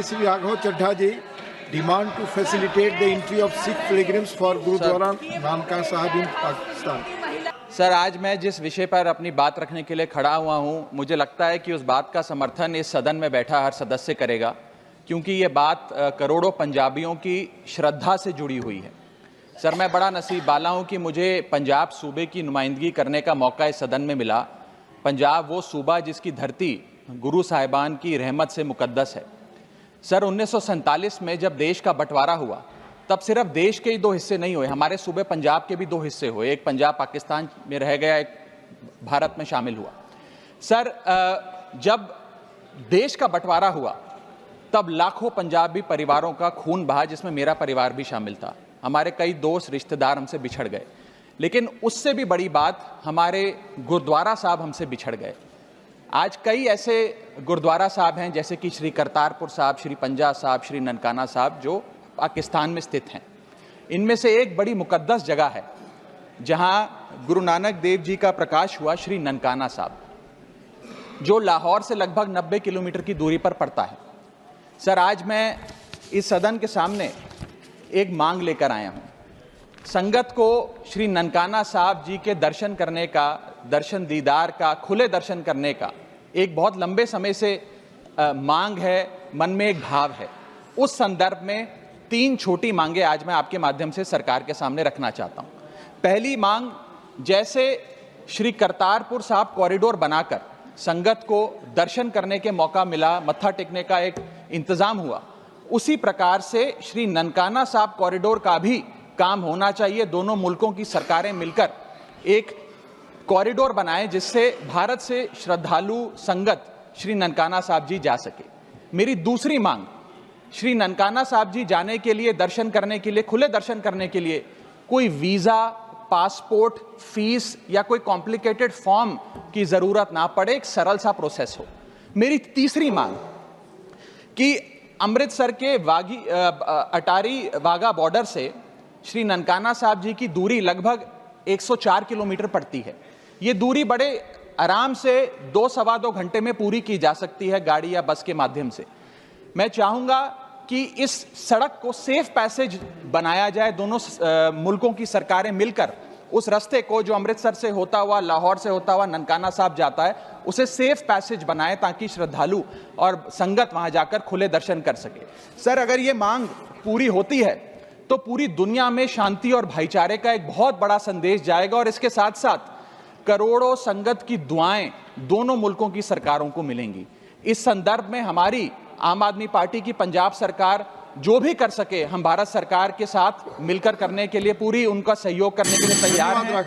Shri Raghav Chadha ji demand to facilitate the entry of Sikh pilgrims for gurdwara Nankana Sahib in Pakistan. Sir, आज मैं जिस विषय पर अपनी बात रखने के लिए खड़ा हुआ हूं, मुझे लगता है कि उस बात का समर्थन इस सदन में बैठा हर सदस्य करेगा, क्योंकि ये बात करोड़ों पंजाबियों की श्रद्धा से जुड़ी हुई है। सर, मैं बड़ा नसीब वाला हूं कि मुझे पंजाब सूबे की नुमाइंदगी करने का मौका इस सदन में मिला। पंजाब वो सूबा जिसकी धरती गुरु साहिबान की रहमत से मुकद्दस है। सर, 1947 में जब देश का बंटवारा हुआ, तब सिर्फ देश के ही दो हिस्से नहीं हुए, हमारे सूबे पंजाब के भी दो हिस्से हुए। एक पंजाब पाकिस्तान में रह गया, एक भारत में शामिल हुआ। सर, जब देश का बंटवारा हुआ तब लाखों पंजाबी परिवारों का खून बहा, जिसमें मेरा परिवार भी शामिल था। हमारे कई दोस्त रिश्तेदार हमसे बिछड़ गए, लेकिन उससे भी बड़ी बात, हमारे गुरुद्वारा साहब हमसे बिछड़ गए। आज कई ऐसे गुरुद्वारा साहब हैं, जैसे कि श्री करतारपुर साहब, श्री पंजा साहब, श्री ननकाना साहब, जो पाकिस्तान में स्थित हैं। इनमें से एक बड़ी मुकद्दस जगह है जहां गुरु नानक देव जी का प्रकाश हुआ, श्री ननकाना साहब, जो लाहौर से लगभग 90 किलोमीटर की दूरी पर पड़ता है। सर, आज मैं इस सदन के सामने एक मांग लेकर आया हूं। संगत को श्री ननकाना साहब जी के दर्शन करने का, दर्शन दीदार का, खुले दर्शन करने का एक बहुत लंबे समय से मांग है, मन में एक भाव है। उस संदर्भ में 3 छोटी मांगे आज मैं आपके माध्यम से सरकार के सामने रखना चाहता हूं। पहली मांग, जैसे श्री करतारपुर साहब कॉरिडोर बनाकर संगत को दर्शन करने के मौका मिला, मत्था टेकने का एक इंतजाम हुआ, उसी प्रकार से श्री ननकाना साहब कॉरिडोर का भी काम होना चाहिए। दोनों मुल्कों की सरकारें मिलकर एक कॉरिडोर बनाएं, जिससे भारत से श्रद्धालु संगत श्री ननकाना साहब जी जा सके। मेरी दूसरी मांग, श्री ननकाना साहब जी जाने के लिए, दर्शन करने के लिए, खुले दर्शन करने के लिए कोई वीजा, पासपोर्ट, फीस या कोई कॉम्प्लिकेटेड फॉर्म की जरूरत ना पड़े, एक सरल सा प्रोसेस हो। मेरी तीसरी मांग कि अमृतसर के अटारी वाघा बॉर्डर से श्री ननकाना साहब जी की दूरी लगभग 104 किलोमीटर पड़ती है। ये दूरी बड़े आराम से 2-2.25 घंटे में पूरी की जा सकती है, गाड़ी या बस के माध्यम से। मैं चाहूंगा कि इस सड़क को सेफ पैसेज बनाया जाए। दोनों मुल्कों की सरकारें मिलकर उस रास्ते को, जो अमृतसर से होता हुआ, लाहौर से होता हुआ ननकाना साहब जाता है, उसे सेफ पैसेज बनाए, ताकि श्रद्धालु और संगत वहां जाकर खुले दर्शन कर सके। सर, अगर ये मांग पूरी होती है तो पूरी दुनिया में शांति और भाईचारे का एक बहुत बड़ा संदेश जाएगा, और इसके साथ साथ करोड़ों संगत की दुआएं दोनों मुल्कों की सरकारों को मिलेंगी। इस संदर्भ में हमारी आम आदमी पार्टी की पंजाब सरकार जो भी कर सके, हम भारत सरकार के साथ मिलकर करने के लिए, पूरी उनका सहयोग करने के लिए तैयार हैं।